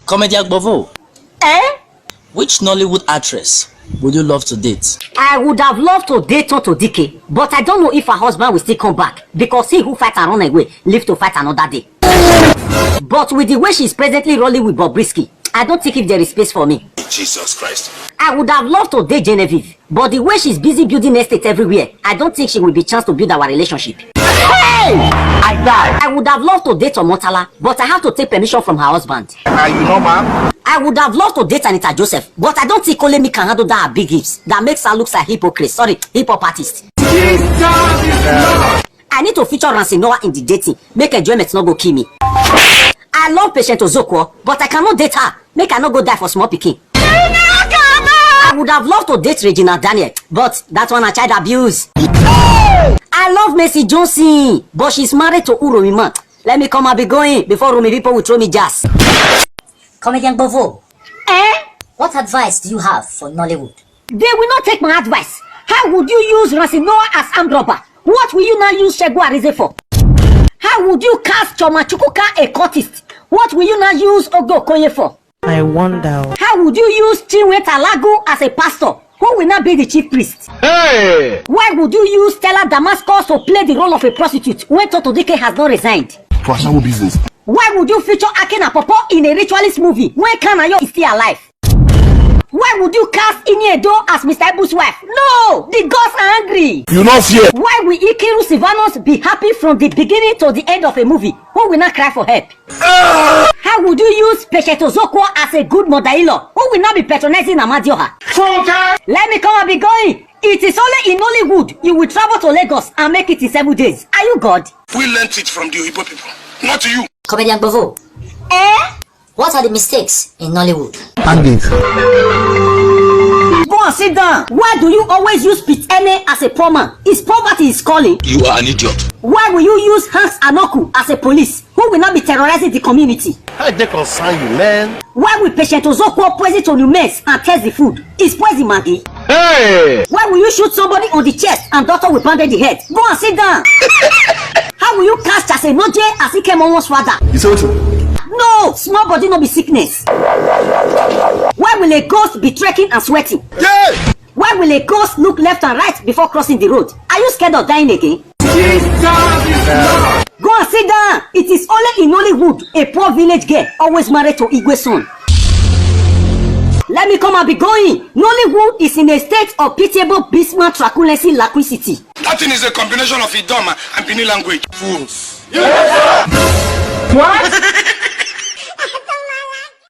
Comedian Bovo, Eh? which Nollywood actress would you love to date? I would have loved to date Tonto Dike, but I don't know if her husband will still come back because he who fights and run away live to fight another day. But with the way she's presently rolling with Bobrisky, I don't think if there is space for me. Jesus Christ. I would have loved to date Genevieve, but the way she's busy building estates everywhere, I don't think she will be chance to build our relationship. Hey! I died. I would have loved to date Omotala, but I have to take permission from her husband. You know, ma'am? I would have loved to date Anita Joseph, but I don't think Olemi can handle that big hips that makes her look like hypocrite. Sorry, hip-hop artist. I need to feature Ramsey Noah in the dating, make enjoyment not go kill me. I love Patient Ozokwo, but I cannot date her, make her not go die for small pikin. I would have loved to date Regina Daniel, but that one a child abuse. I love Mercy Johnson, but she's married to Uromima. Let me come and be going before Rumi people will throw me jazz. Comedian Bovo, Eh? what advice do you have for Nollywood? They will not take my advice. How would you use Ramsey Noah as armed robber? What will you now use Shegu Arize for? How would you cast Choma Chukwuka a cultist? What will you now use Ogo Okoye for? I wonder. How would you use Chinwe Talagu as a pastor? Who will now be the chief priest? Hey! Why would you use Stella Damascus to play the role of a prostitute when Tonto Dike has not resigned? Personal business. Why would you feature Akena Popo in a ritualist movie when Kanayo is still alive? Why would you cast Iniedo as Mr. Ibu's wife? No! The gods are angry! You not fear. Why will Ikiru Sivanos be happy from the beginning to the end of a movie? Who will not cry for help? How would you use Patient Ozokwo as a good mother-in-law? Who will not be patronizing Amadioha? Let me come and be going. It is only in Nollywood you will travel to Lagos and make it in 7 days. Are you God? We learnt it from the Igbo people, not you. Comedian Bovo, Eh? what are the mistakes in Nollywood? Go and sit down. Why do you always use Pit Ene as a poor man? Is poverty is calling? You are an idiot. Why will you use Hans Anoku as a police who will not be terrorizing the community? How they concern you, man? Why will Patient Ozokwo poison to new mess and test the food? Is poison Maggie? Hey! Why will you shoot somebody on the chest and doctor will bandage the head? Go and sit down. How will you cast as a Noje as he came on father? It's also. No, small body no be sickness. Why will a ghost be trekking and sweating? Yeah! Why will a ghost look left and right before crossing the road? Are you scared of dying again? Go and sit down. It is only in Nollywood a poor village girl always married to Igwe's son. Let me come and be going. Nollywood is in a state of pitiable abysmal truculency laquicity. That thing is a combination of Idoma and Bini language. Fools. What?